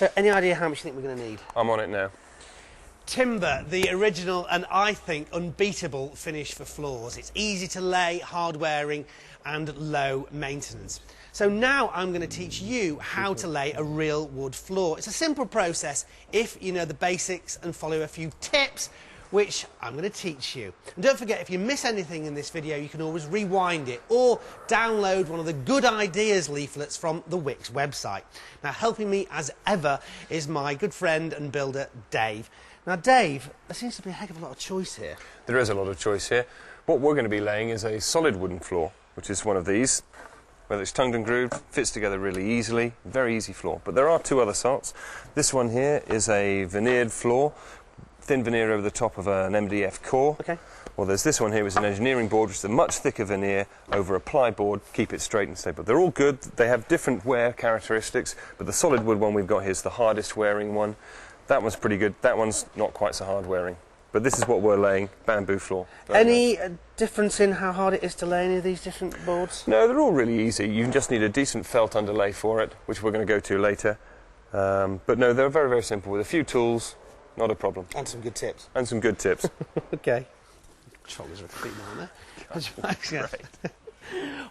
So, any idea how much you think we're going to need? I'm on it now. Timber, the original and I think unbeatable finish for floors. It's easy to lay, hard wearing and low maintenance. So now I'm going to teach you how to lay a real wood floor. It's a simple process if you know the basics and follow a few tips, which I'm going to teach you. And don't forget, if you miss anything in this video, you can always rewind it or download one of the good ideas leaflets from the Wickes website. Now, helping me as ever is my good friend and builder, Dave. Now, Dave, there seems to be a heck of a lot of choice here. There is a lot of choice here. What we're going to be laying is a solid wooden floor, which is one of these. Whether it's tongued and grooved, fits together really easily, very easy floor. But there are two other sorts. This one here is a veneered floor, thin veneer over the top of an MDF core. Okay. Well, there's this one here, which is an engineering board, which is a much thicker veneer over a ply board, keep it straight and stable. They're all good. They have different wear characteristics, but the solid wood one we've got here is the hardest wearing one. That one's pretty good. That one's not quite so hard wearing. But this is what we're laying, bamboo floor. Any difference in how hard it is to lay any of these different boards? No, they're all really easy. You just need a decent felt underlay for it, which we're going to go to later. But no, they're very, very simple. With a few tools, not a problem. And some good tips. And some good tips. Okay. Controllers are a bit more, aren't they? Right.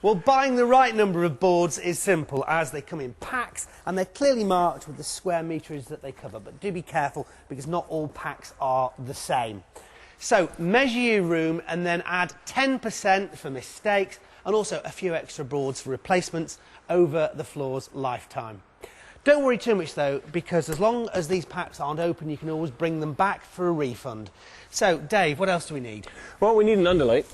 Well, buying the right number of boards is simple, as they come in packs and they're clearly marked with the square meterage that they cover. But do be careful, because not all packs are the same. So measure your room and then add 10% for mistakes and also a few extra boards for replacements over the floor's lifetime. Don't worry too much though, because as long as these packs aren't open, you can always bring them back for a refund. So, Dave, what else do we need? Well, we need an underlay.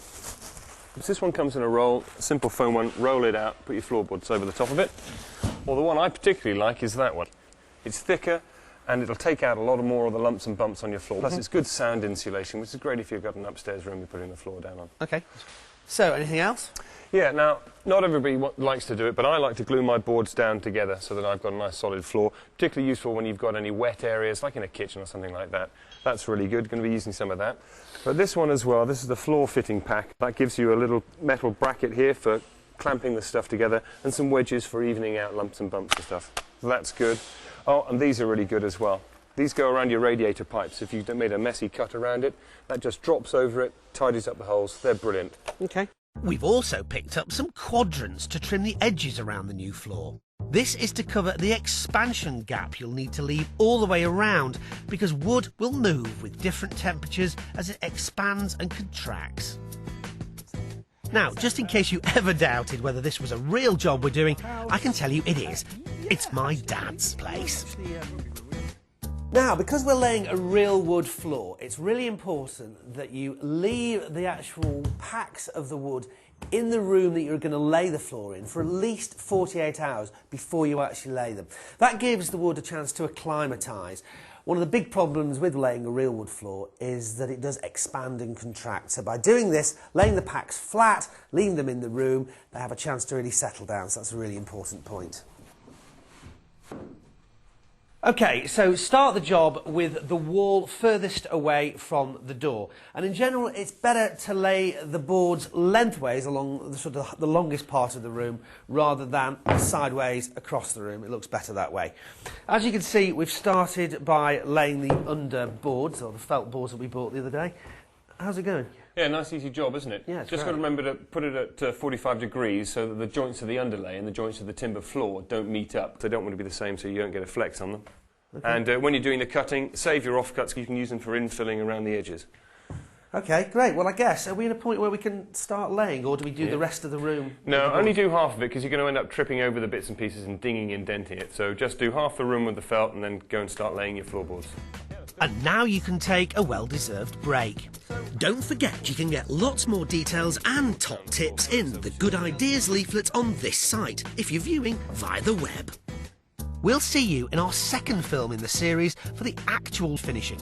This one comes in a roll, a simple foam one. Roll it out, put your floorboards over the top of it. Well, the one I particularly like is that one. It's thicker and it'll take out a lot more of the lumps and bumps on your floor. Plus, it's good sound insulation, which is great if you've got an upstairs room you're putting the floor down on. Okay. So, anything else? Yeah, now, not everybody likes to do it, but I like to glue my boards down together so that I've got a nice solid floor. Particularly useful when you've got any wet areas, like in a kitchen or something like that. That's really good. Going to be using some of that. But this one as well, this is the floor fitting pack. That gives you a little metal bracket here for clamping the stuff together and some wedges for evening out lumps and bumps and stuff. So that's good. Oh, and these are really good as well. These go around your radiator pipes. If you've made a messy cut around it, that just drops over it, tidies up the holes. They're brilliant. Okay. We've also picked up some quadrants to trim the edges around the new floor. This is to cover the expansion gap you'll need to leave all the way around, because wood will move with different temperatures as it expands and contracts. Now, just in case you ever doubted whether this was a real job we're doing, I can tell you it is. It's my dad's place. Now, because we're laying a real wood floor, it's really important that you leave the actual packs of the wood in the room that you're going to lay the floor in for at least 48 hours before you actually lay them. That gives the wood a chance to acclimatise. One of the big problems with laying a real wood floor is that it does expand and contract. So by doing this, laying the packs flat, leaving them in the room, they have a chance to really settle down. So that's a really important point. Okay, so start the job with the wall furthest away from the door. And in general, it's better to lay the boards lengthways along the, sort of the longest part of the room rather than sideways across the room. It looks better that way. As you can see, we've started by laying the under boards, or the felt boards that we bought the other day. How's it going? Yeah, nice easy job, isn't it? Yeah, it's just got to remember to put it at 45 degrees so that the joints of the underlay and the joints of the timber floor don't meet up. They don't want to be the same, so you don't get a flex on them. Okay. And when you're doing the cutting, save your offcuts, you can use them for infilling around the edges. Okay, great. Well, I guess, are we at a point where we can start laying, or do we do the rest of the room? No, only do half of it, because you're going to end up tripping over the bits and pieces and dinging and denting it. So just do half the room with the felt and then go and start laying your floorboards. And now you can take a well-deserved break. Don't forget you can get lots more details and top tips in the Good Ideas leaflet on this site if you're viewing via the web. We'll see you in our second film in the series for the actual finishing.